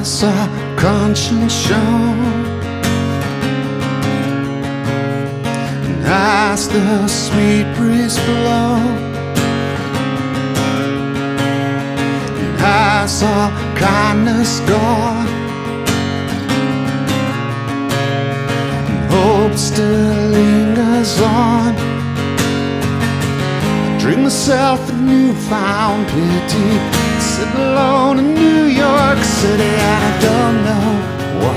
has a conscience shown? And has the sweet breeze blown? And has all kindness gone? And hope still lingers on? I dream myself a newfound pity, sitting alone in New York City, and I don't know why.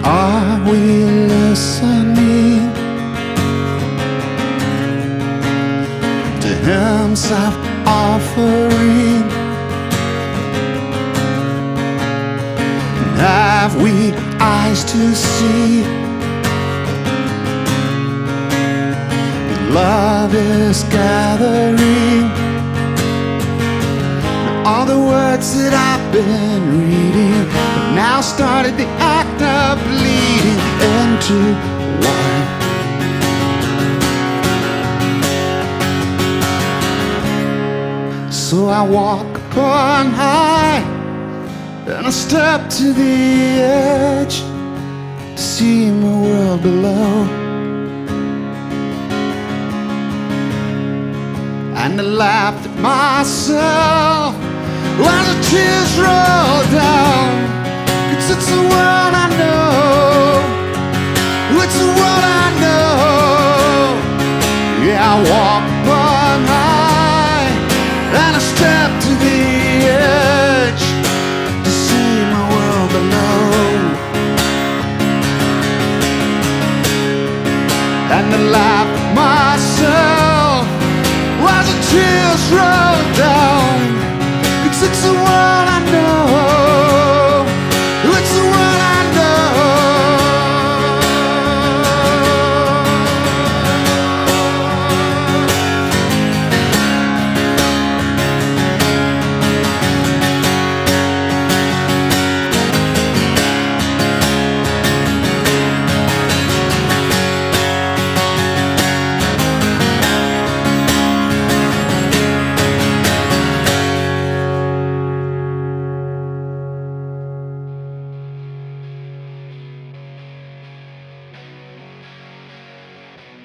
Are we listening to hymns of offering? Have we eyes to see that love is gathering? All the words that I've been reading have now started the act of bleeding into one. So I walk upon high, and I step to the edge to see my world below. And I laughed at myself while the tears roll down. 'Cause it's the world I know, it's the world I know. Yeah, I walk on high, and I step to the edge to see my world below. And I laugh at myself while the tears roll down. 'Cause it's the world I know, it's the world I know.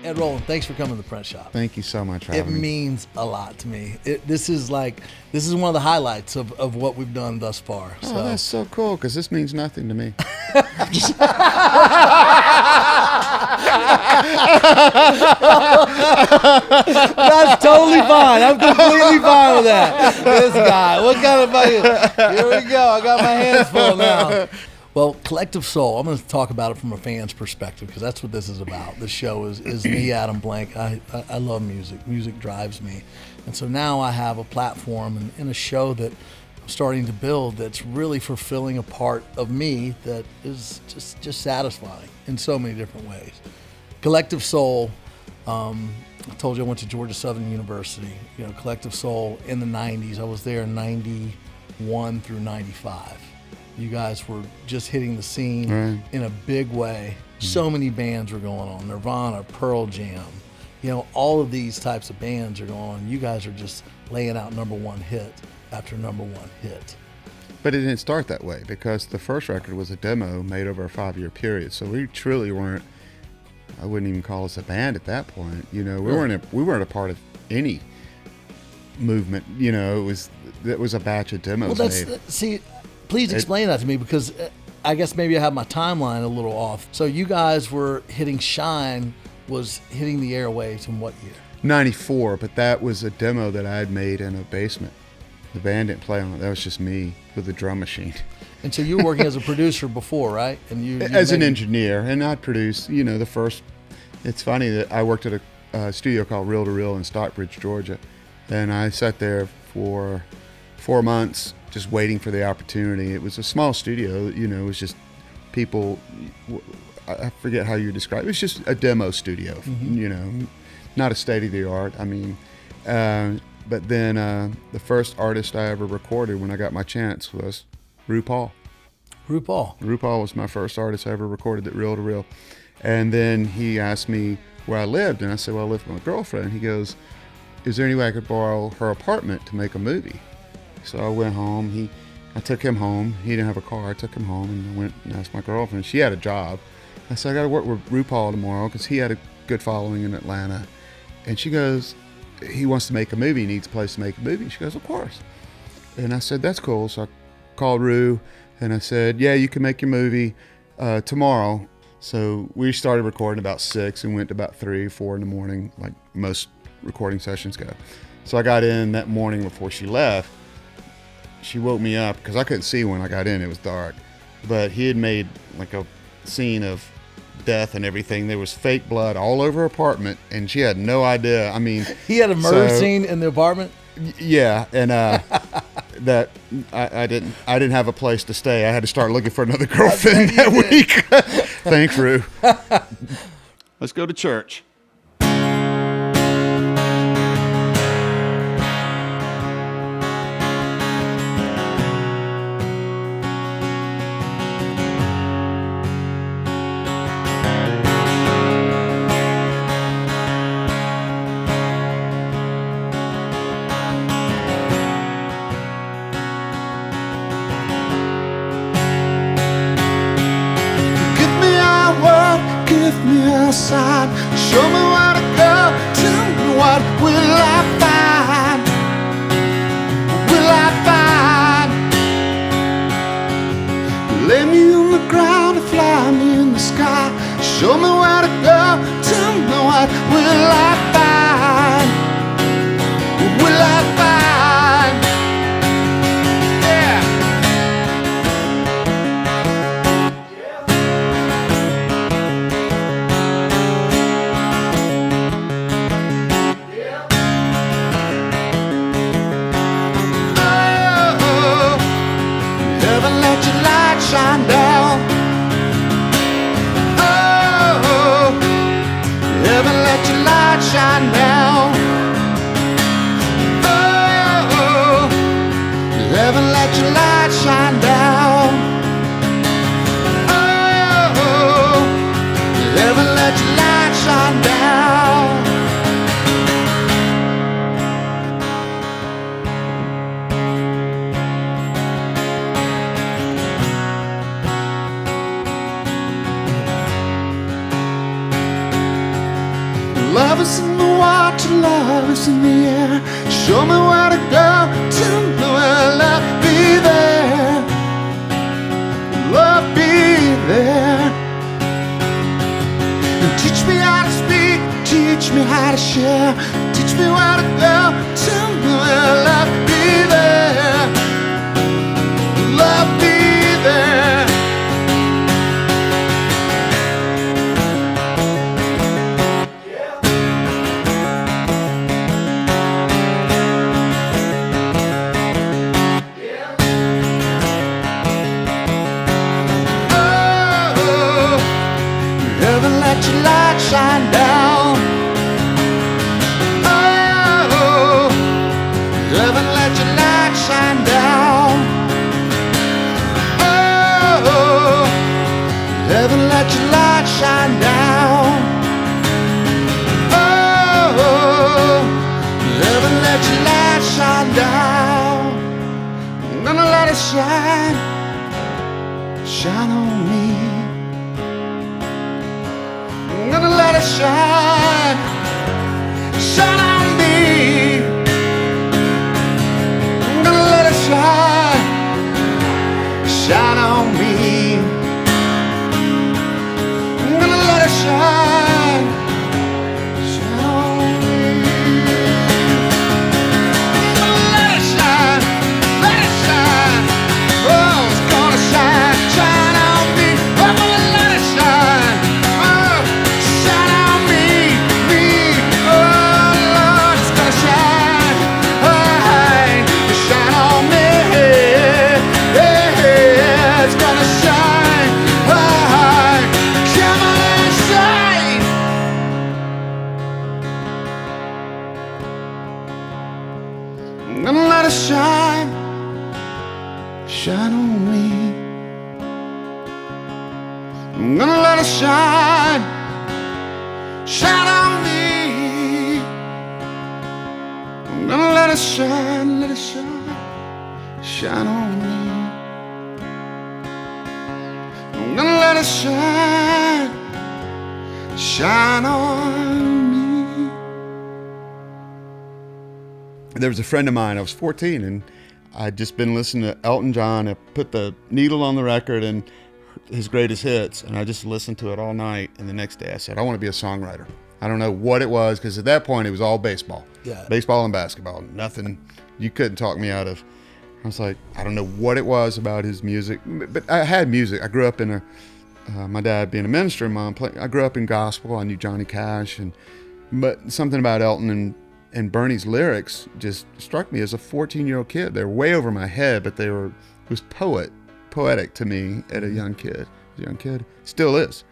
Ed Roland, thanks for coming to the print shop. Thank you so much for It having me. means a lot to me. This is one of the highlights of what we've done thus far. Oh, that's so cool, because this means nothing to me. That's totally fine. I'm completely fine with that. This guy, what kind of fucking... Here we go. I got my hands full now. Well, Collective Soul, I'm going to talk about it from a fan's perspective, because that's what this is about. This show is me, Adam Blank. I love music. Music drives me. And so now I have a platform and a show that I'm starting to build that's really fulfilling a part of me that is just satisfying in so many different ways. Collective Soul, I told you I went to Georgia Southern University. You know, Collective Soul in the 90s. I was there in 91 through 95. You guys were just hitting the scene in a big way. So many bands were going on. Nirvana, Pearl Jam, you know, all of these types of bands are going on. You guys are just laying out number one hit after number one hit. But it didn't start that way, because the first record was a demo made over a 5-year period. So we truly weren't, I wouldn't even call us a band at that point. You know, we weren't a part of any movement. You know, it was a batch of demos made. Please explain that to me, because I guess maybe I have my timeline a little off. So you guys were hitting Shine, was hitting the airwaves in what year? 94, but that was a demo that I had made in a basement. The band didn't play on it. That was just me with a drum machine. And so you were working as a producer before, right? And you as an engineer, and I'd produce, you know, the first. It's funny that I worked at a studio called Reel to Reel in Stockbridge, Georgia, and I sat there for 4 months just waiting for the opportunity. It was a small studio, you know, it was just people, I forget how you describe it. It was just a demo studio, you know, not a state of the art. I mean, But then the first artist I ever recorded when I got my chance was RuPaul. RuPaul was my first artist I ever recorded at reel to reel. And then he asked me where I lived, and I said, well, I live with my girlfriend. He goes, is there any way I could borrow her apartment to make a movie? So I went home. I took him home. He didn't have a car. I took him home and I went and asked my girlfriend. She had a job. I said, I got to work with RuPaul tomorrow because he had a good following in Atlanta. And she goes, he wants to make a movie. He needs a place to make a movie. She goes, of course. And I said, that's cool. So I called Ru and I said, yeah, you can make your movie tomorrow. So we started recording about 6 and went to about 3, 4 in the morning, like most recording sessions go. So I got in that morning before she left. She woke me up because I couldn't see when I got in. It was dark. But he had made like a scene of death and everything. There was fake blood all over her apartment, and she had no idea. I mean, he had a murder scene in the apartment. Yeah, and that I didn't have a place to stay. I had to start looking for another girlfriend that week. Thanks, Ru. Let's go to church. Sign. Show me where to go. Tell me what will I find? Will I find? Lay me on the ground and fly me in the sky. Show me where to go. Tell me what will I find? Will I find? Yeah. Shine down. Oh, heaven, let your light shine down. Oh, heaven, let your light shine down. Oh, heaven, let your light shine down. Love is in the water, love is in the air. Show me where to go, tell me where love be there. Love be there. And teach me how to speak, teach me how to share. Teach me where to go, tell me where love be there. Love be there. Let your light shine down. Oh, heaven, let your light shine down. Oh, heaven, let your light shine down. Oh, heaven, let your light shine down. I'm gonna let it shine, shine on me. I'm gonna let it shine, shine on me. I'm gonna let it shine, shine on me. I'm gonna let it shine, shine on me. I'm gonna let it shine, let it shine. Oh, it's gonna shine, shine on me. I'm gonna let it shine. Shine on me, me, oh Lord. I'm gonna let it shine, shine on me. I'm gonna let it shine, shine on me. I'm gonna let it shine, shine on me. I'm gonna let it shine, shine on me. There was a friend of mine, I was 14, and I'd just been listening to Elton John. I put the needle on the record and his greatest hits, and I just listened to it all night. And the next day I said, I want to be a songwriter. I don't know what it was, because at that point it was all baseball. Yeah. Baseball and basketball. Nothing you couldn't talk me out of. I was like, I don't know what it was about his music, but I had music. I grew up in my dad being a minister, I grew up in gospel. I knew Johnny Cash, but something about Elton and Bernie's lyrics just struck me as a 14-year-old kid. They were way over my head, but it was poetic to me at a young kid. Still is.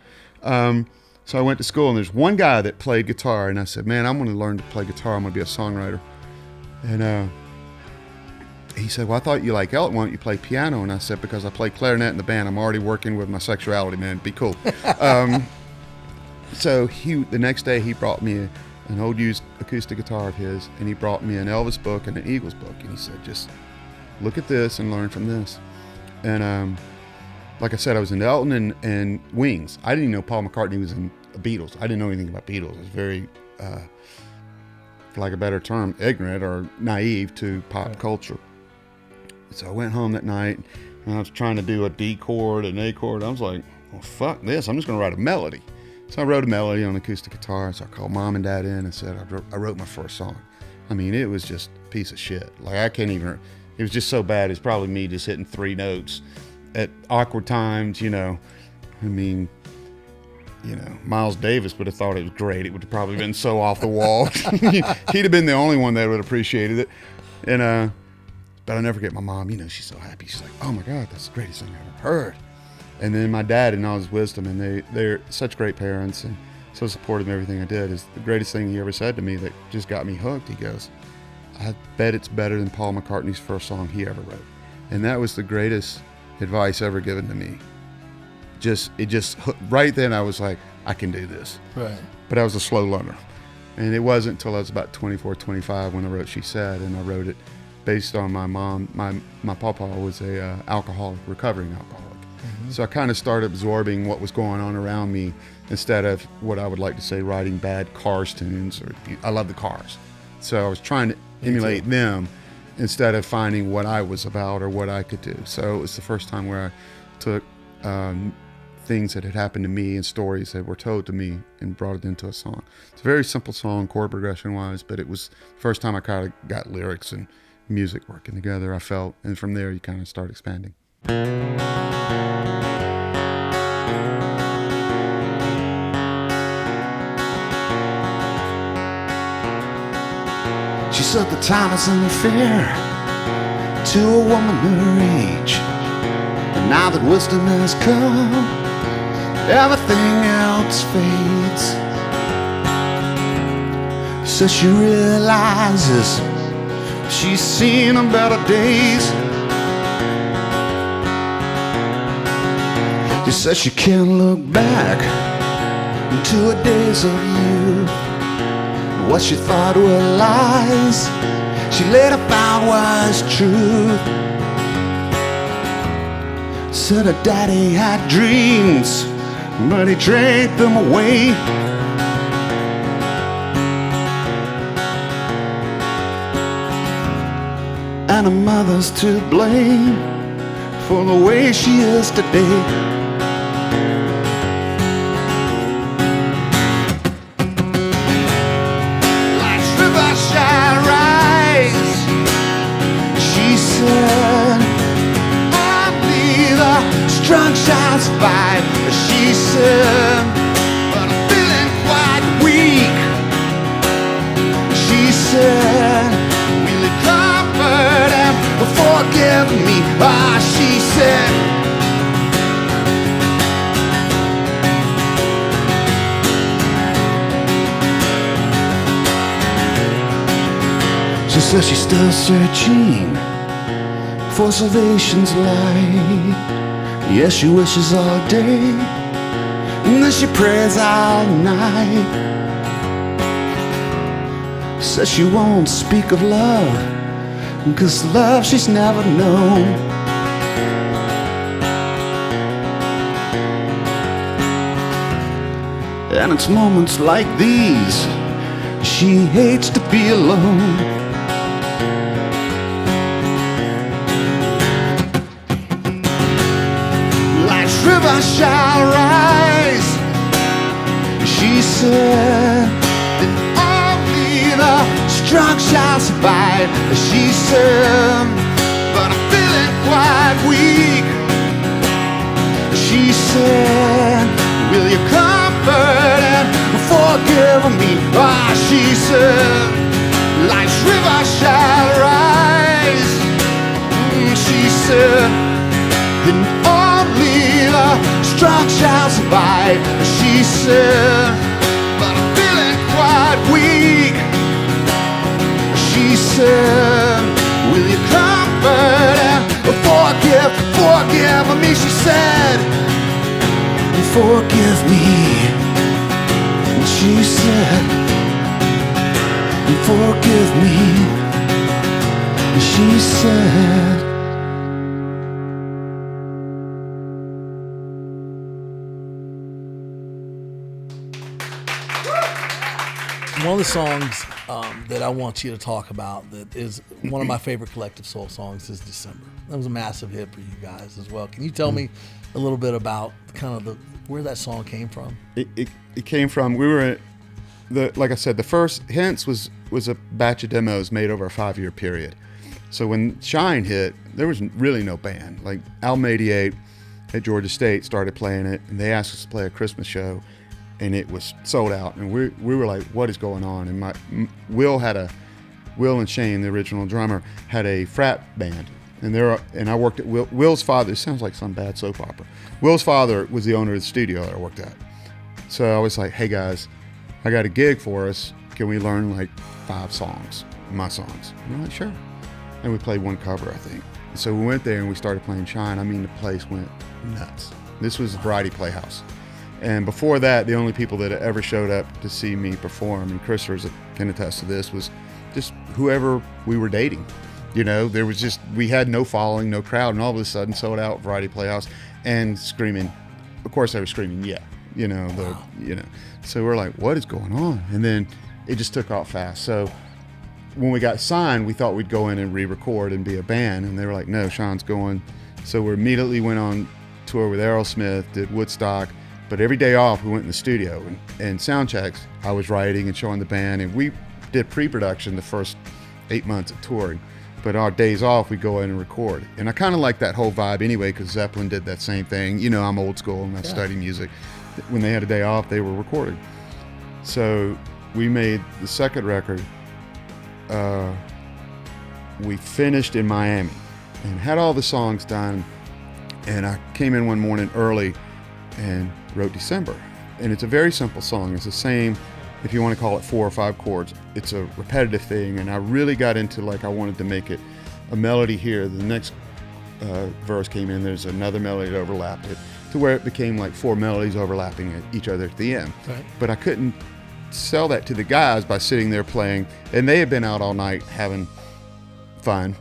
So I went to school, and there's one guy that played guitar, and I said, man, I'm going to learn to play guitar. I'm going to be a songwriter. And he said, well, I thought you like Elton. Why don't you play piano? And I said, because I play clarinet in the band. I'm already working with my sexuality, man. Be cool. So the next day he brought me an old used acoustic guitar of his, and he brought me an Elvis book and an Eagles book. And he said, just look at this and learn from this. And like I said, I was into Elton and Wings. I didn't even know Paul McCartney was in the Beatles. I didn't know anything about Beatles. I was very, for lack of a better term, ignorant or naive to pop culture. So I went home that night, and I was trying to do a D chord, an A chord. I was like, well, fuck this. I'm just going to write a melody. So I wrote a melody on acoustic guitar. So I called Mom and Dad in and said, I wrote my first song. I mean, it was just a piece of shit. Like, it was just so bad. It's probably me just hitting 3 notes at awkward times, I mean, Miles Davis would have thought it was great. It would have probably been so off the wall. He'd have been the only one that would have appreciated it. And, but I'll never forget my mom, she's so happy. She's like, oh my God, that's the greatest thing I've ever heard. And then my dad, in all his wisdom, and they're such great parents and so supportive of everything I did, is the greatest thing he ever said to me that just got me hooked. He goes, I bet it's better than Paul McCartney's first song he ever wrote. And that was the greatest advice ever given to me. Right then I was like, I can do this. Right. But I was a slow learner. And it wasn't until I was about 24, 25 when I wrote She Said, and I wrote it based on my mom. My papa was a recovering alcoholic. Mm-hmm. So I kind of started absorbing what was going on around me instead of what I would like to say writing bad Cars tunes. I love the Cars. So I was trying to emulate them instead of finding what I was about or what I could do. So it was the first time where I took things that had happened to me and stories that were told to me and brought it into a song. It's a very simple song, chord progression wise, but it was the first time I kind of got lyrics and music working together, I felt, and from there you kind of start expanding. She said the time is unfair to a woman her age, and now that wisdom has come, everything else fades. So she realizes she's seen a better days. She says she can't look back into her days of youth. What she thought were lies, she later found was truth. Said her daddy had dreams, but he drank them away. And her mother's to blame for the way she is today. Strong shines fight, she said, but I'm feeling quite weak. She said, will you comfort and forgive me? She said, Says she's still searching for salvation's light. Yes, she wishes all day, and then she prays all night. Says she won't speak of love, 'cause love she's never known. And it's moments like these she hates to be alone. Life's river shall rise, she said, and only the strong shall survive. She said, but I'm feeling quite weak. She said, will you comfort and forgive me? Ah, she said, life's river shall rise. She said, and only the strong shall survive. She said, but I'm feeling quite weak. She said, will you comfort and forgive me? She said, forgive me. And she said, forgive me. And she said, one of the songs that I want you to talk about that is one of my favorite Collective Soul songs is December. That was a massive hit for you guys as well. Can you tell me a little bit about kind of where that song came from? It came from, we were, like I said, the first Hints was a batch of demos made over a 5-year period. So when Shine hit, there was really no band. Like Album 88 at Georgia State started playing it, and they asked us to play a Christmas show, and it was sold out. And we were like, what is going on? And Will and Shane, the original drummer, had a frat band. And I worked at Will's father. It sounds like some bad soap opera. Will's father was the owner of the studio that I worked at. So I was like, hey guys, I got a gig for us. Can we learn like 5 songs, my songs? And they're like, sure. And we played one cover, I think. So we went there and we started playing Shine. I mean, the place went nuts. This was Variety Playhouse. And before that, the only people that ever showed up to see me perform, and Chris can attest to this, was just whoever we were dating. You know, there was just, we had no following, no crowd, and all of a sudden sold out Variety Playhouse and screaming. Of course, they were screaming, yeah, you know, So we're like, what is going on? And then it just took off fast. So when we got signed, we thought we'd go in and re-record and be a band, and they were like, no, Sean's going. So we immediately went on tour with Aerosmith, did Woodstock, but every day off we went in the studio and sound checks. I was writing and showing the band, and we did pre-production the first 8 months of touring. But our days off, we go in and record. And I kind of like that whole vibe anyway, because Zeppelin did that same thing. You know, I'm old school and I study music. When they had a day off, they were recording. So we made the second record. We finished in Miami and had all the songs done. And I came in one morning early and wrote December. And it's a very simple song. It's the same, if you want to call it 4 or 5 chords. It's a repetitive thing, and I really got into, like, I wanted to make it a melody here. The next verse came in, there's another melody that overlapped it, to where it became like 4 melodies overlapping each other at the end. Right. But I couldn't sell that to the guys by sitting there playing, and they had been out all night having fun.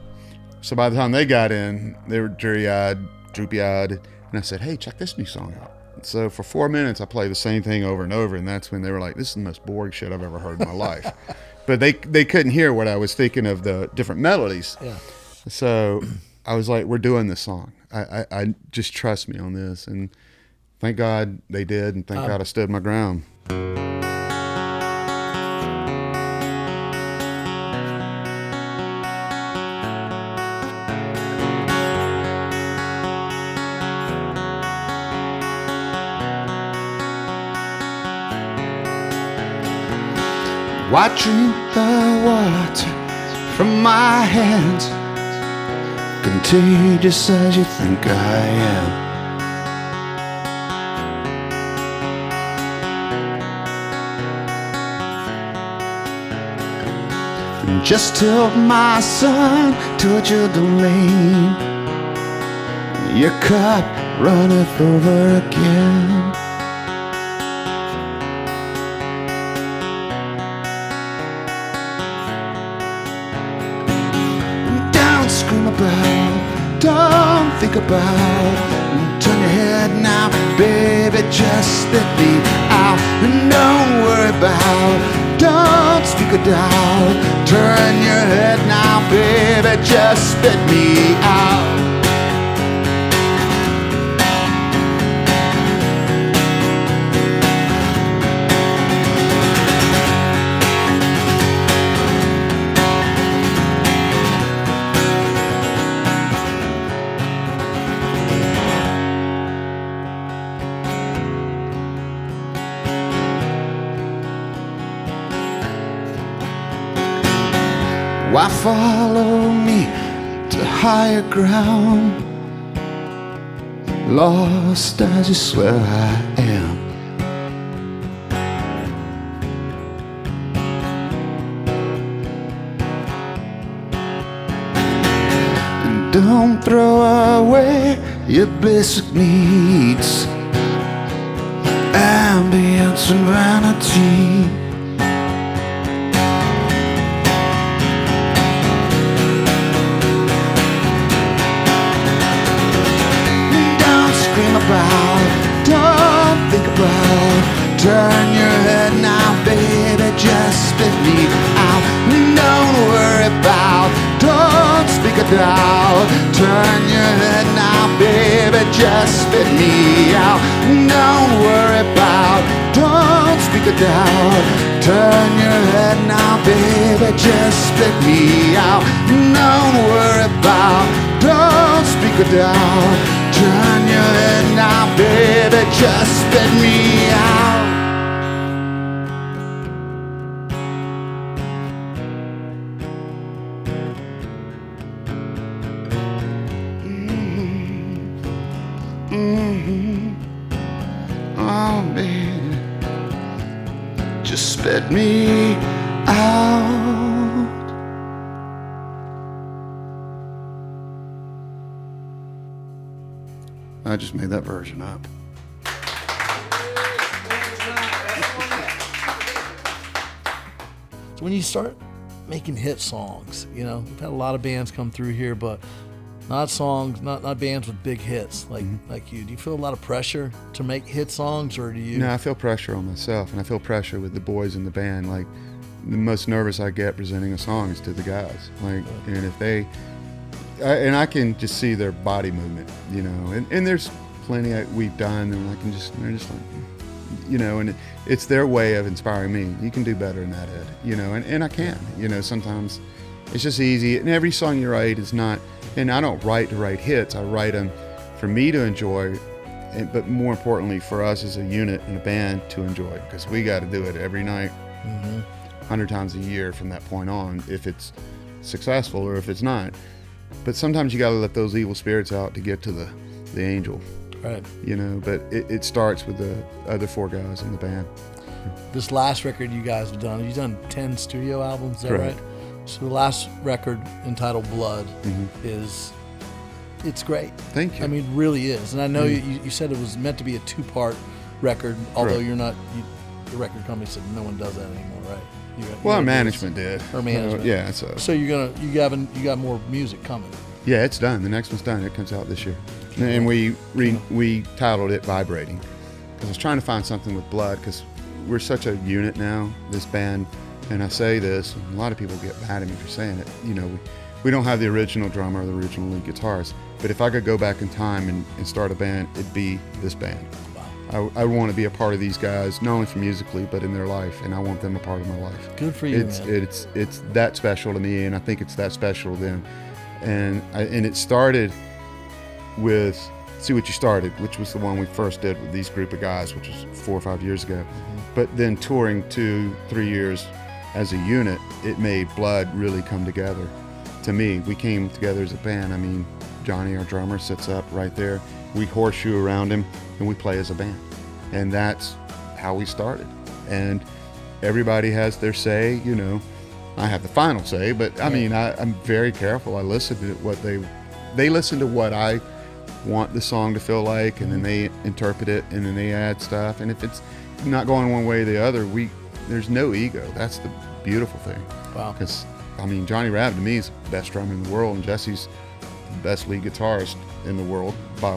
So by the time they got in, they were dreary-eyed, droopy-eyed, and I said, hey, check this new song out. So for 4 minutes, I played the same thing over and over, and that's when they were like, this is the most boring shit I've ever heard in my life. But they couldn't hear what I was thinking of, the different melodies. Yeah. So I was like, we're doing this song. I just trust me on this. And thank God they did, and thank God I stood my ground. Why drink the water from my hands? Contagious as you think I am. Just took my son towards your domain. Your cup runneth over again. Don't scream about, don't think about. Turn your head now, baby, just spit me out. And don't worry about, don't speak a doubt. Turn your head now, baby, just spit me out. Why follow me to higher ground? Lost as you swear I am. And don't throw away your basic needs, ambience and vanity. Don't think about, turn your head now, baby, just spit me out. Don't worry about, don't speak a doubt. Turn your head now, baby, just spit me out. Don't worry about, don't speak a doubt. Turn your head now, baby, just spit me out. Don't worry about, don't speak a doubt. Turn your head now, baby, just spit me out. Oh, baby, just spit me out. I just made that version up. So when you start making hit songs, you know, we've had a lot of bands come through here, but not songs, not bands with big hits like you. Do you feel a lot of pressure to make hit songs, or do you? No, I feel pressure on myself, and I feel pressure with the boys in the band. Like, the most nervous I get presenting a song is to the guys. Like, and if they, and I can just see their body movement, you know, and there's plenty we've done, and they're just like, you know, and it's their way of inspiring me. You can do better than that, Ed, you know, and I can, you know, sometimes it's just easy. And every song you write is not, and I don't write to write hits, I write them for me to enjoy, but more importantly for us as a unit and a band to enjoy, because we got to do it every night, 100 times a year from that point on, if it's successful or if it's not. But sometimes you got to let those evil spirits out to get to the angel. Right. You know, but it starts with the other four guys in the band. This last record you guys have you've done 10 studio albums, is that Correct. right? So the last record, entitled Blood, it's great. Thank you. I mean, it really is. And I know you said it was meant to be a 2-part record, although Correct. you're not, the record company said no one does that anymore, right? Well, our management did. Or management. Yeah, so. So you got more music coming. Yeah, it's done. The next one's done. It comes out this year. And we titled it Vibrating, because I was trying to find something with Blood, because we're such a unit now, this band. And I say this, and a lot of people get mad at me for saying it. You know, we don't have the original drummer or the original lead guitarist. But if I could go back in time and start a band, it'd be this band. Wow. I want to be a part of these guys, not only for musically, but in their life, and I want them a part of my life. Good for you, man. It's that special to me, and I think it's that special to them. And it started with See What You Started, which was the one we first did with these group of guys, which was 4 or 5 years ago. But then touring 2-3 years as a unit, it made Blood really come together. To me, we came together as a band. I mean, Johnny, our drummer, sits up right there. We horseshoe around him, and we play as a band. And that's how we started. And everybody has their say, you know. I have the final say, but I mean, I'm very careful. I listen to what they listen to what I want the song to feel like, and then they interpret it, and then they add stuff. And if it's not going one way or the other, there's no ego. That's the beautiful thing. Wow. Because, I mean, Johnny Rabb to me is the best drummer in the world, and Jesse's the best lead guitarist in the world by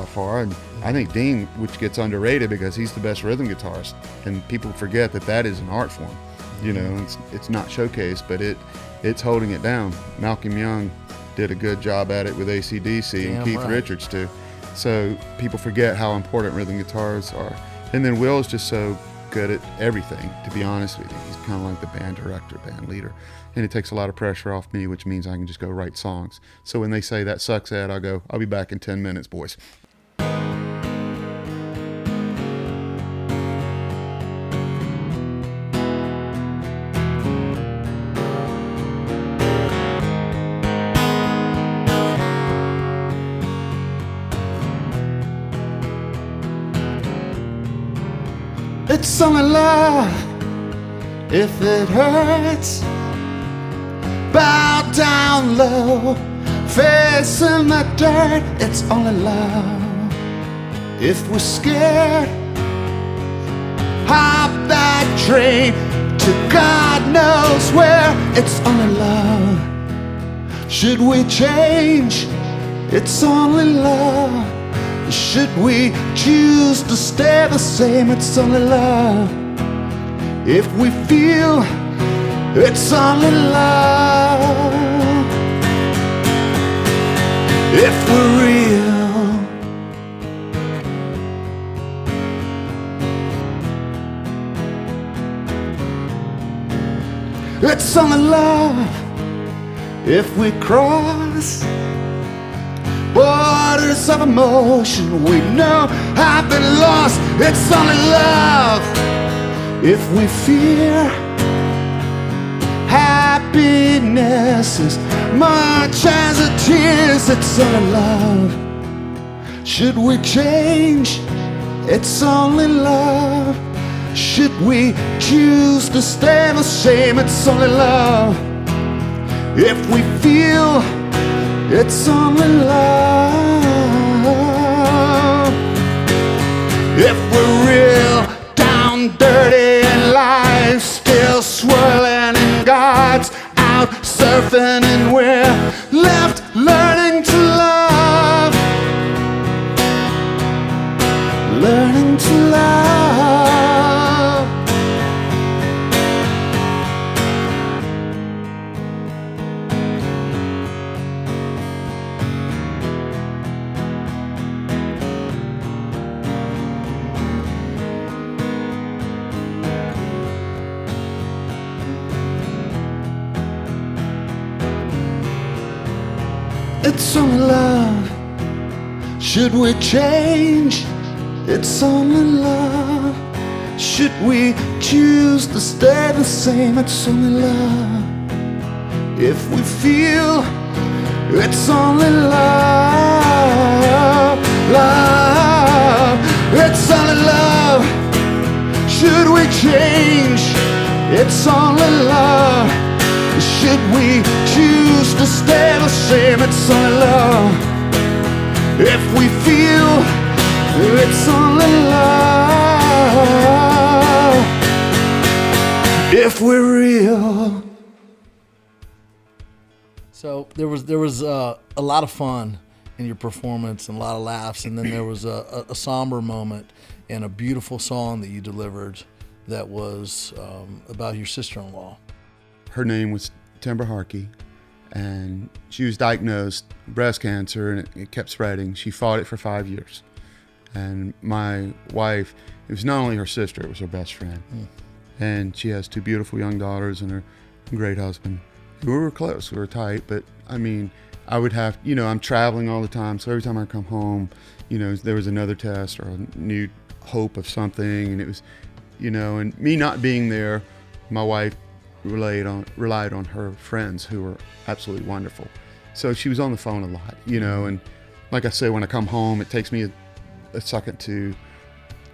far. And I think Dean, which gets underrated because he's the best rhythm guitarist, and people forget that is an art form. You know, it's not showcased, but it's holding it down. Malcolm Young did a good job at it with AC/DC, and Keith Richards too. So people forget how important rhythm guitars are. And then Will's just so good at everything, to be honest with you. He's kind of like the band director, band leader. And it takes a lot of pressure off me, which means I can just go write songs. So when they say that sucks, Ed, I'll go, I'll be back in 10 minutes, boys. It's only love if it hurts. Bow down low, face in the dirt. It's only love if we're scared. Hop that train to God knows where. It's only love. Should we change? It's only love. Should we choose to stay the same? It's only love. If we feel, it's only love. If we're real, it's only love. If we cross borders of emotion we know have been lost, it's only love. If we fear happiness as much as it is, it's only love. Should we change? It's only love. Should we choose to stay the same? It's only love. If we feel, it's only love. If we're real down dirty and life still swirling and God's out surfing and we're left learning to love. Learning to love. It's only love. Should we change? It's only love. Should we choose to stay the same? It's only love. If we feel, it's only love. Love. It's only love. Should we change? It's only love. Should we choose to stay the same? It's only love. If we feel, it's only love. If we're real. So there was a lot of fun in your performance and a lot of laughs, and then there was a somber moment and a beautiful song that you delivered that was about your sister-in-law. Her name was Timber Harkey, and she was diagnosed breast cancer, and it kept spreading. She fought it for 5 years. And my wife, it was not only her sister, it was her best friend. And she has 2 beautiful young daughters and her great husband. We were close, we were tight, but I mean, I would have, I'm traveling all the time, so every time I come home, there was another test or a new hope of something, and it was, and me not being there, my wife relied on her friends who were absolutely wonderful. So she was on the phone a lot, and like I said, when I come home, it takes me a second to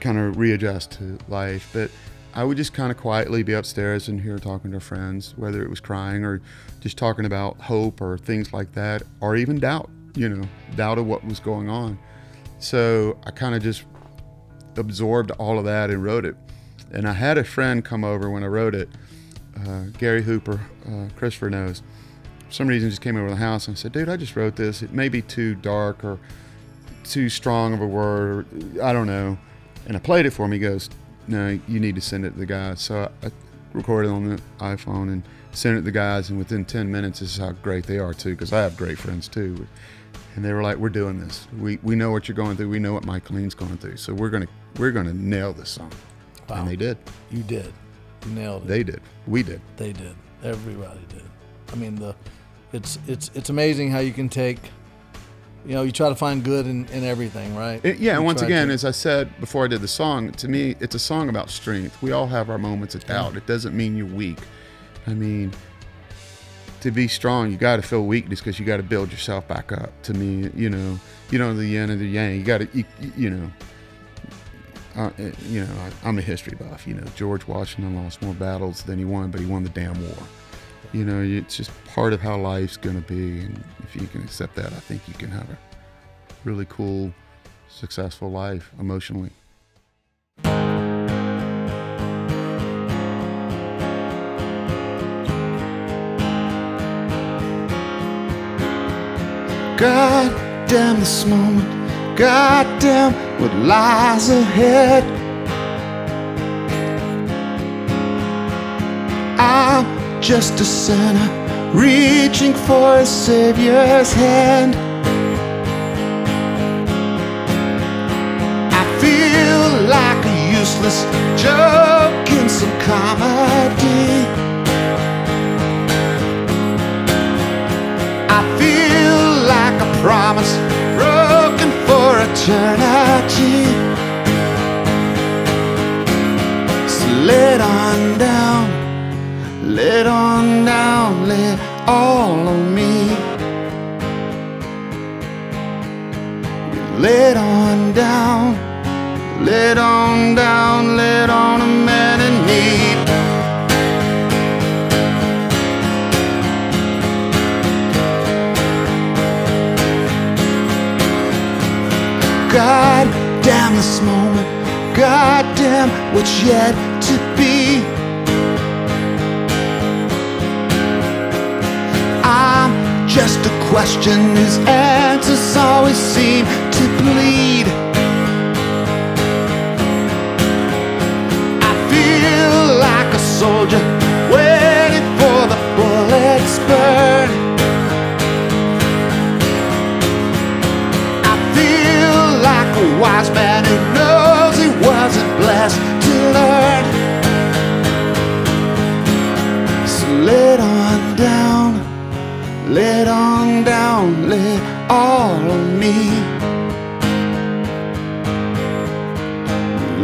kind of readjust to life. But I would just kind of quietly be upstairs and here talking to friends, whether it was crying or just talking about hope or things like that, or even doubt, doubt of what was going on. So I kind of just absorbed all of that and wrote it. And I had a friend come over when I wrote it, Gary Hooper, Christopher knows. For some reason, just came over to the house and said, dude, I just wrote this. It may be too dark or too strong of a word, or I don't know. And I played it for him. He goes, no, you need to send it to the guys. So I recorded on the iPhone and sent it to the guys. And within 10 minutes, this is how great they are, too, because I have great friends, too. And they were like, we're doing this. We know what you're going through. We know what Mike Lean's going through. So we're gonna nail this song. Wow. And they did. You did. You nailed it. They did. We did. They did. Everybody did. I mean, it's amazing how you can take, you try to find good in everything, right? And once again, as I said before I did the song, to me, it's a song about strength. We all have our moments of doubt. It doesn't mean you're weak. I mean, to be strong, you got to feel weakness because you got to build yourself back up. To me, the yin and the yang. You got to, I'm a history buff. George Washington lost more battles than he won, but he won the damn war. It's just part of how life's going to be. And if you can accept that, I think you can have a really cool, successful life emotionally. God damn this moment, God damn what lies ahead. I'm just a sinner reaching for a Savior's hand. I feel like a useless joke in some comedy. I feel like a promise broken for eternity. So lay it on down, lay it on down, lay it all on me. Lay it on down, lay it on down, lay it on a man in need. God damn this moment, God damn what's yet to be. I'm just a question whose answers always seem to bleed. I feel like a soldier waiting for the bullets burn. A wise man who knows he wasn't blessed to learn. So lay it on down, lay it on down, lay it all on me.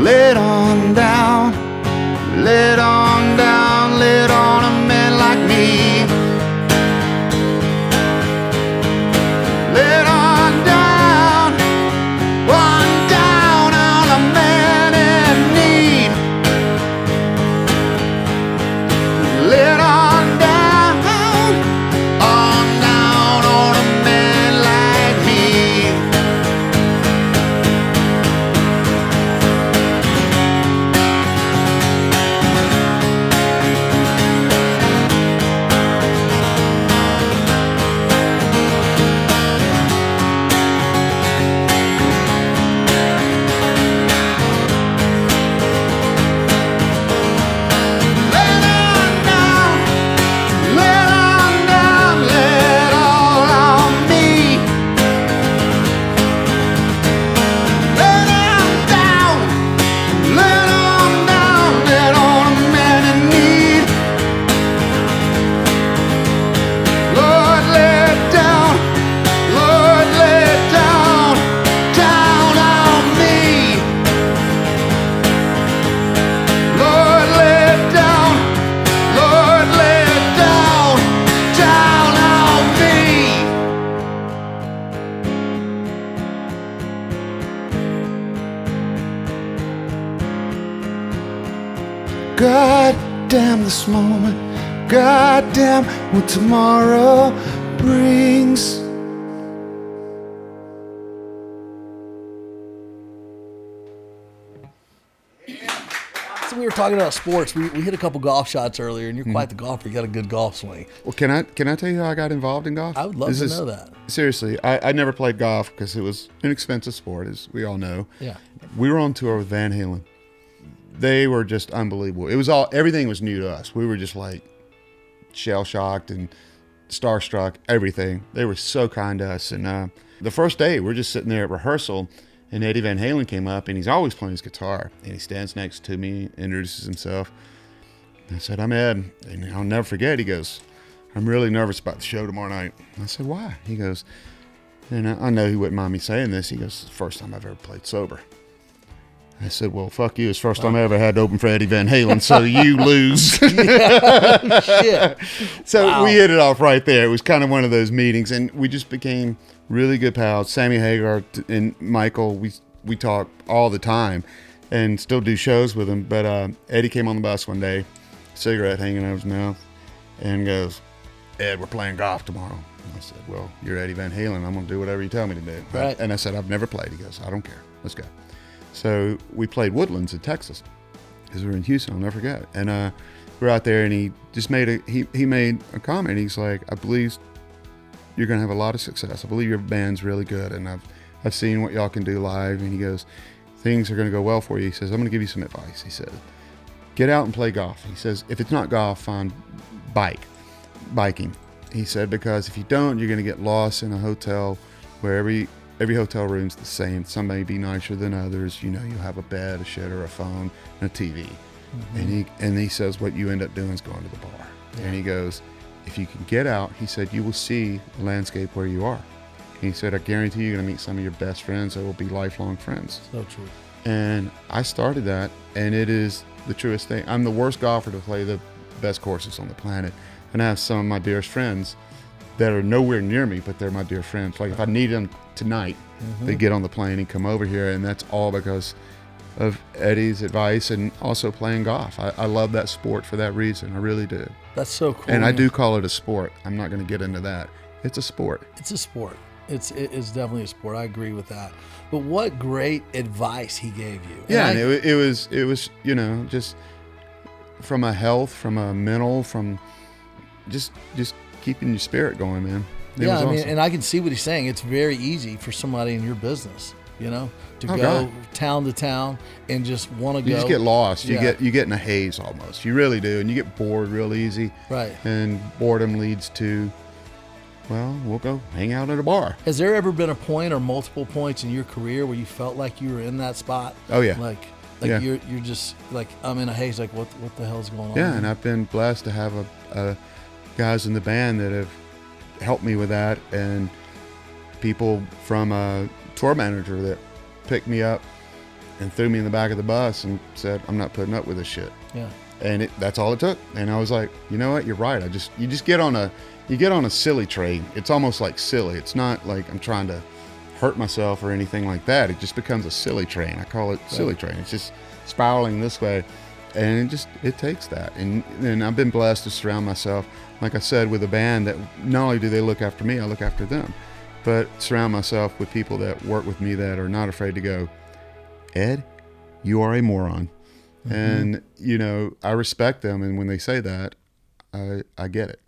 Lay it on down, lay it on down, lay it on a man like me. Lay it on down. God damn this moment. God damn what tomorrow brings. So we were talking about sports. We hit a couple golf shots earlier, and you're quite the golfer. You got a good golf swing. Well, can I tell you how I got involved in golf? I would love to know that. Seriously, I never played golf because it was an expensive sport, as we all know. Yeah. We were on tour with Van Halen. They were just unbelievable. Everything was new to us. We were just like shell-shocked and starstruck, everything. They were so kind to us. And the first day, we're just sitting there at rehearsal, and Eddie Van Halen came up, and he's always playing his guitar. And he stands next to me, introduces himself. I said, I'm Ed. And I'll never forget, he goes, I'm really nervous about the show tomorrow night. I said, why? He goes, and I know he wouldn't mind me saying this. He goes, it's the first time I've ever played sober. I said, well, fuck you. It's the first time I ever had to open for Eddie Van Halen, so you lose. Shit. So we hit it off right there. It was kind of one of those meetings, and we just became really good pals. Sammy Hagar and Michael, we talk all the time and still do shows with him. But Eddie came on the bus one day, cigarette hanging out of his mouth, and goes, Ed, we're playing golf tomorrow. And I said, well, you're Eddie Van Halen. I'm going to do whatever you tell me to do. Right. And I said, I've never played. He goes, I don't care. Let's go. So we played Woodlands in Texas because we were in Houston. I'll never forget. And we're out there, and he just made a comment. He's like, I believe you're going to have a lot of success. I believe your band's really good, and I've seen what y'all can do live. And he goes, things are going to go well for you. He says, I'm going to give you some advice. He said, get out and play golf. He says, if it's not golf, find biking. He said, because if you don't, you're going to get lost in a hotel where every hotel room's the same. Some may be nicer than others. You know, you have a bed, a shitter, a phone, and a TV. Mm-hmm. And he says what you end up doing is going to the bar. Yeah. And he goes, if you can get out, he said, you will see the landscape where you are. And he said, I guarantee you're going to meet some of your best friends that will be lifelong friends. So true. And I started that, and it is the truest thing. I'm the worst golfer to play the best courses on the planet. And I have some of my dearest friends that are nowhere near me, but they're my dear friends. Like if I need them tonight, they get on the plane and come over here, and that's all because of Eddie's advice and also playing golf. I love that sport for that reason. I really do. That's so cool. And I do call it a sport. I'm not going to get into that. It's a sport. It's a sport. It's definitely a sport. I agree with that. But what great advice he gave you. And it was just from a health, from a mental, from just keeping your spirit going, man. It was awesome. And I can see what he's saying. It's very easy for somebody in your business, to go town to town and just want to go. You just get lost. Yeah. You get in a haze almost. You really do, and you get bored real easy. Right. And boredom leads to, well, we'll go hang out at a bar. Has there ever been a point or multiple points in your career where you felt like you were in that spot? Oh yeah. Like yeah. you're just like, I'm in a haze. Like what the hell's going on? Yeah, and I've been blessed to have guys in the band that have helped me with that, and people from a tour manager that picked me up and threw me in the back of the bus and said, I'm not putting up with this shit. Yeah. And that's all it took. And I was like, you know what? You're right. You just get on a silly train. It's almost like silly. It's not like I'm trying to hurt myself or anything like that. It just becomes a silly train. I call it silly train. It's just spiraling this way. And it takes that. And I've been blessed to surround myself, like I said, with a band that not only do they look after me, I look after them, but surround myself with people that work with me that are not afraid to go, Ed, you are a moron. Mm-hmm. And, I respect them. And when they say that, I get it.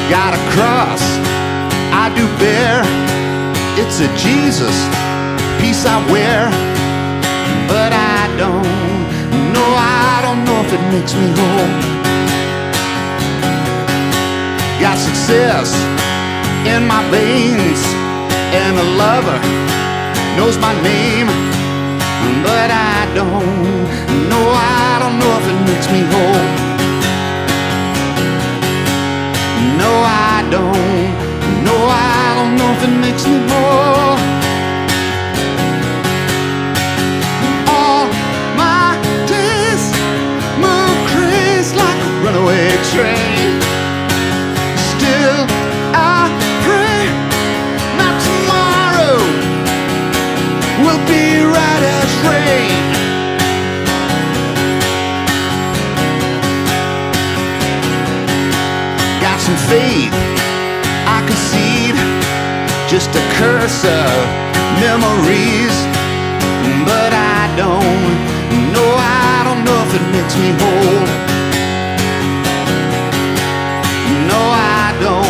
Got a cross, I do bear. It's a Jesus piece I wear, but I don't know if it makes me whole. Got success in my veins, and a lover knows my name, but I don't know if it makes me whole. No, I don't know if it makes me whole. All my days move crazy like a runaway train. Still I pray not tomorrow faith I concede, just a curse of memories. But I don't know if it makes me whole. No, I don't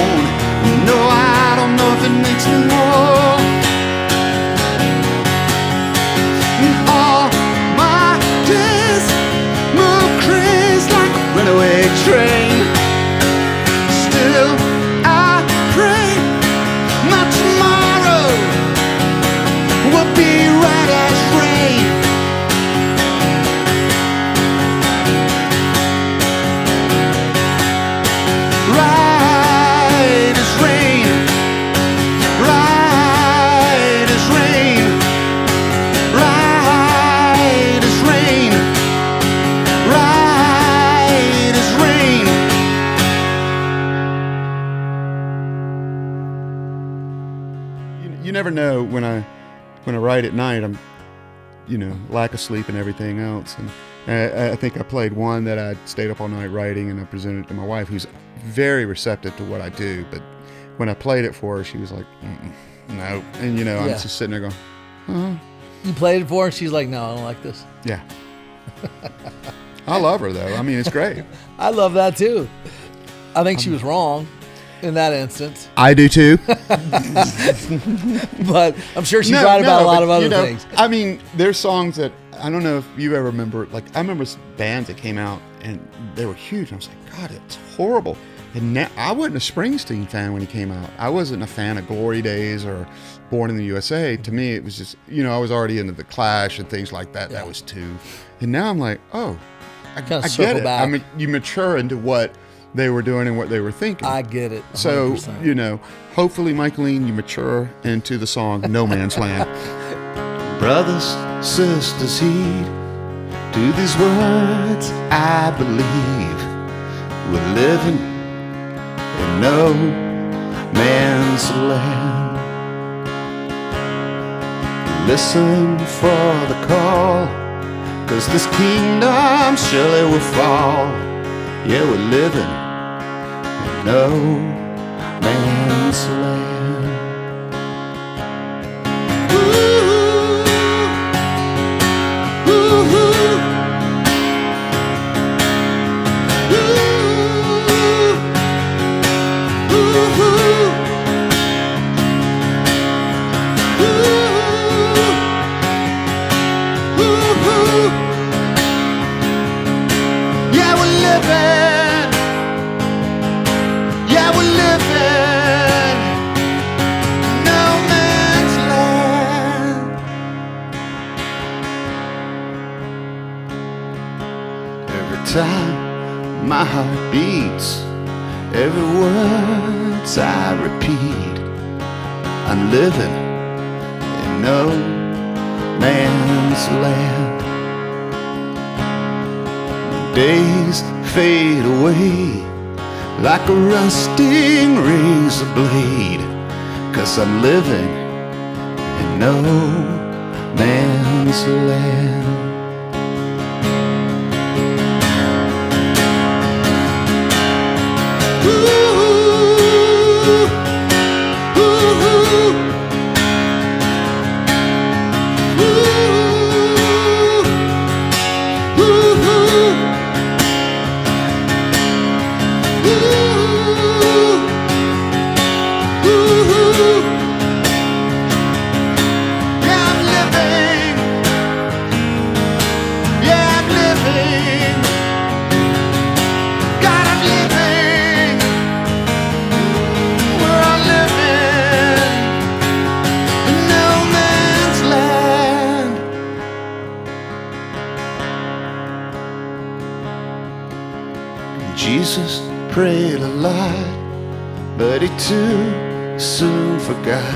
know if it makes me whole. All my days move crazy like a runaway train. Still I pray my tomorrow will be right as rain. Right as rain. Right as rain. Right as rain. Right as rain. You never know when I write at night. I'm, lack of sleep and everything else. And I think I played one that I stayed up all night writing, and I presented it to my wife, who's very receptive to what I do. But when I played it for her, she was like, no. And, I'm just sitting there going, huh? You played it for her, and she's like, no, I don't like this. Yeah. I love her, though. I mean, it's great. I love that, too. I think she was wrong in that instance. I do, too. But I'm sure she's right about a lot of other things. I mean, there's songs that, I don't know if you ever remember, like, I remember bands that came out, and they were huge. I was like, God, it's horrible. And now, I wasn't a Springsteen fan when he came out. I wasn't a fan of Glory Days or Born in the USA. To me, it was just, I was already into the Clash and things like that. Yeah. That was too. And now I'm like, oh, I get it. Back. I mean, you mature into what they were doing and what they were thinking. I get it. 100%. So, hopefully, Michaeline, you mature into the song No Man's Land. Brothers, sisters, heed to these words I believe. We're living in no man's land. Listen for the call, 'cause this kingdom surely will fall. Yeah, we're living in no man's land. Time my heart beats, every word I repeat. I'm living in no man's land. Days fade away like a rusting razor blade, 'cause I'm living in no man's land. Jesus prayed a lot, but he too soon forgot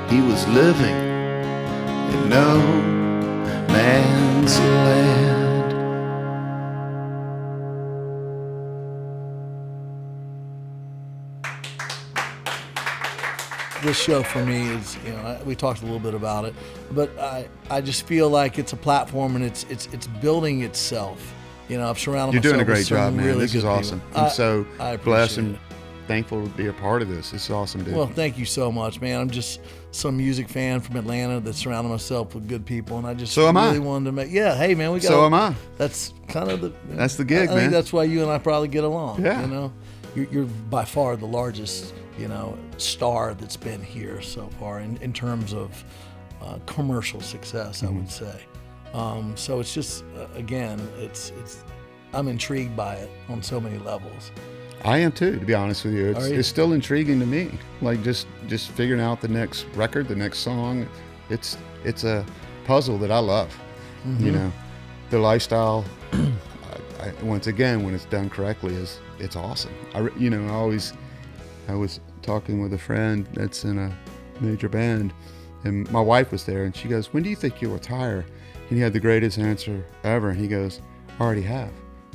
he was living in no man's land. This show for me is, we talked a little bit about it, but I just feel like it's a platform, and it's building itself. I've surrounded myself. You're doing a great with some job, man. Really this good is awesome. People. I'm so blessed, and thankful to be a part of this. It's awesome, dude. Well, thank you so much, man. I'm just some music fan from Atlanta that's surrounding myself with good people, and I just really wanted to make. Yeah, hey, man, we got. So am I. That's kind of the. That's the gig, I man. think that's why you and I probably get along. Yeah. You know, you're by far the largest, star that's been here so far in terms of commercial success, I would say. So it's just again, it's I'm intrigued by it on so many levels. I am too, to be honest with you. It's still intriguing to me. Like just figuring out the next record, the next song. It's a puzzle that I love. The lifestyle. Once again, when it's done correctly, it's awesome. I was talking with a friend that's in a major band, and my wife was there, and she goes, "When do you think you'll retire?" And he had the greatest answer ever. And he goes, "I already have.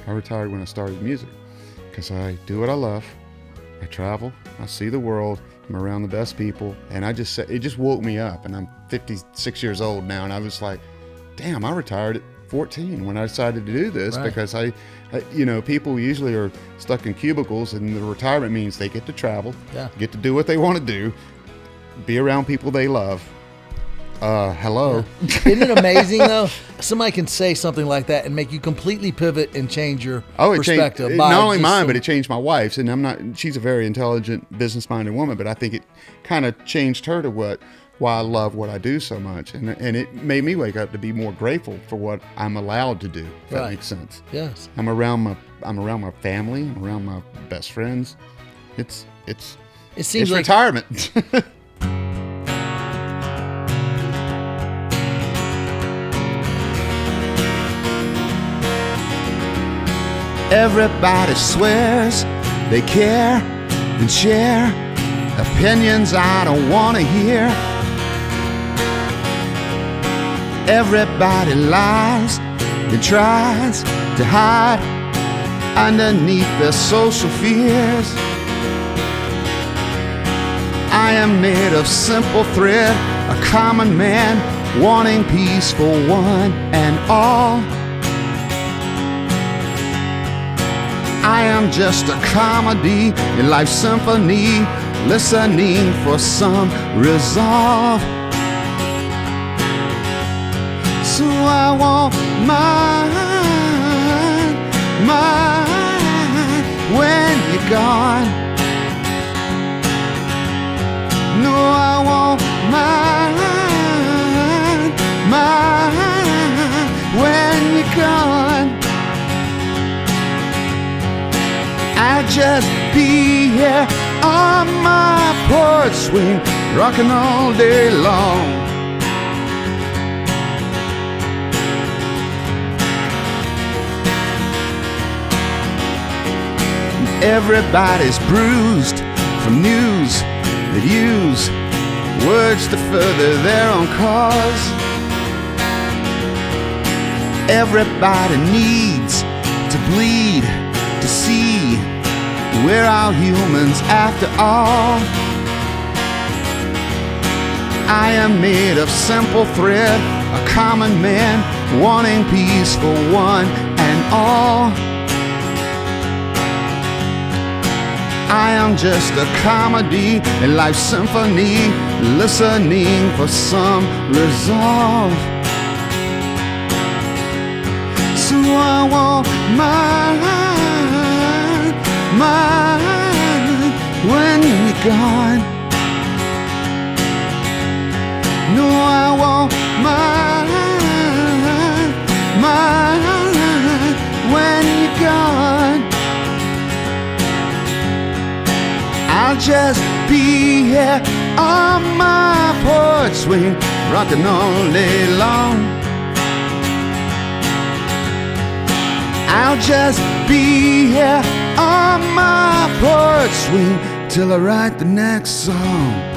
I retired when I started music because I do what I love. I travel. I see the world. I'm around the best people." And it just woke me up. And I'm 56 years old now. And I was like, damn, I retired at 14 when I decided to do this because I people usually are stuck in cubicles, and the retirement means they get to travel, get to do what they want to do, be around people they love. Hello. Yeah. Isn't it amazing though? Somebody can say something like that and make you completely pivot and change your perspective. Not only mine, but it changed my wife's. And she's a very intelligent, business-minded woman, but I think it kind of changed her to why I love what I do so much. And it made me wake up to be more grateful for what I'm allowed to do, if that makes sense. Yes. I'm around my family, I'm around my best friends. It seems like retirement. Everybody swears they care and share opinions I don't want to hear. Everybody lies and tries to hide underneath their social fears. I am made of simple thread, a common man wanting peace for one and all. I am just a comedy in life's symphony, listening for some resolve. So I want mine when you're gone. No, I want mine when you're gone. I'd just be here on my porch swing, rocking all day long. Everybody's bruised from news that use words to further their own cause. Everybody needs to bleed to see we're all humans after all. I am made of simple thread, a common man wanting peace for one and all. I am just a comedy in life's symphony, listening for some resolve. So I want mine when you're gone. No, I want mine when you're gone. I'll just be here on my porch swing, rocking all day long. I'll just be here on my porch swing till I write the next song.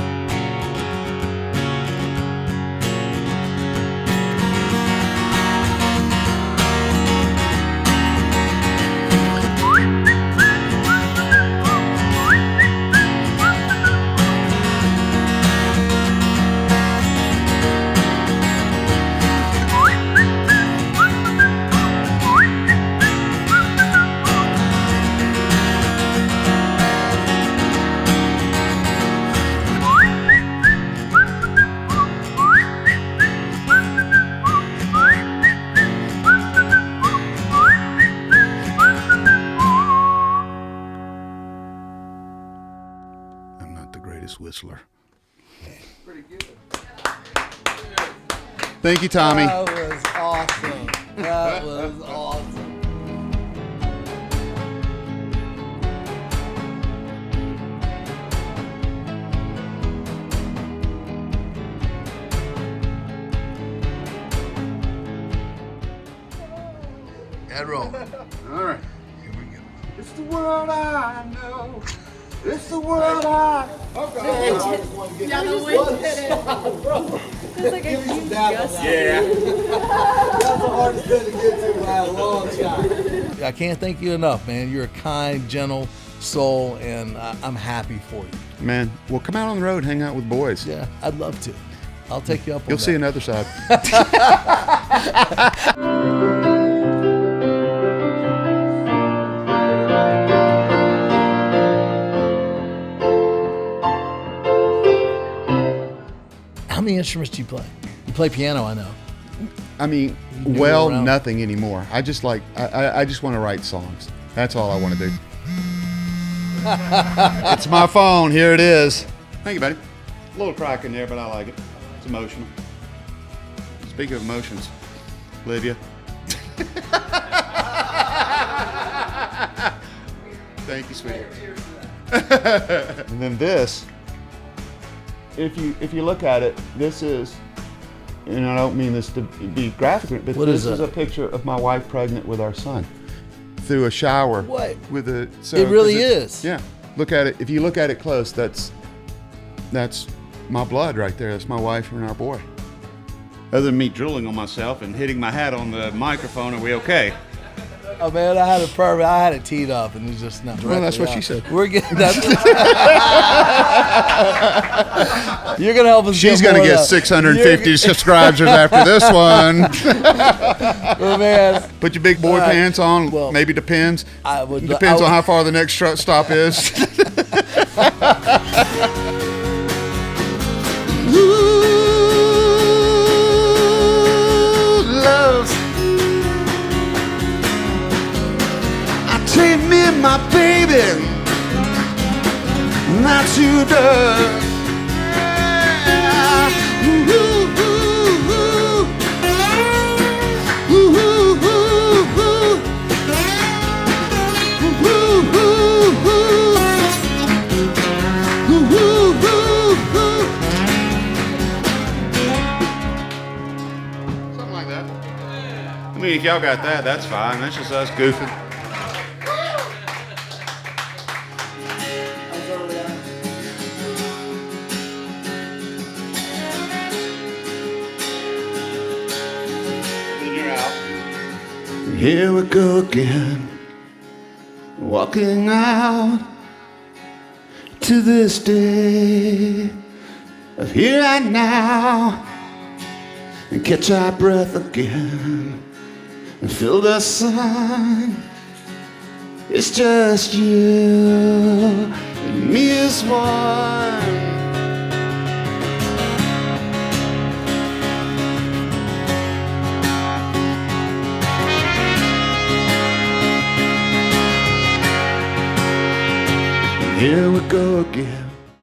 blues whistler. Pretty good. Thank you, Tommy. That was awesome. That was awesome. And roll. All right. Here we go. It's the world I know. It's the world I... Yeah, the wind hit it. It's like a huge gust. Yeah. That's the hardest thing to get to by a long shot. I can't thank you enough, man. You're a kind, gentle soul, and I'm happy for you. Man, well, come out on the road, hang out with boys. Yeah, I'd love to. I'll take you up on You'll that. see another side. How many instruments do you play? You play piano, I know. I mean, do it well, around. nothing anymore. I just like, I just want to write songs. That's all I want to do. It's my phone. Here it is. Thank you, buddy. A little crack in there, but I like it. It's emotional. Speaking of emotions, Lydia. Thank you, sweetie. And then this, if you look at it, this is, and I don't mean this to be graphic, but What this is is that? a picture of my wife pregnant with our son through a shower. What? With a. So, It really 'cause is. Yeah. Look at it. If you look at it close, that's my blood right there. That's my wife and our boy. Other than me drooling on myself and hitting my hat on the microphone, are we okay? Oh man, I had it teed up, and it's just not. Well, that's directly what she out. said. We're getting that. You're gonna help us. She's get gonna more get of that. 650 subscribers after this one. Oh, man, Put your big boy All right. pants on. Well, maybe depends. I would. Depends on how far the next truck stop is. Ooh, love. I take me my baby, not too dark. Ooh, ooh, ooh, ooh. Ooh, ooh, ooh, ooh. Ooh, ooh, ooh, ooh. Ooh, ooh, ooh, ooh. Something like that. I mean, if y'all got that, that's fine. That's just us goofing. You're out. Here we go again, walking out to this day of here and now, and catch our breath again and feel the sun. It's just you and me as one. Here we go again,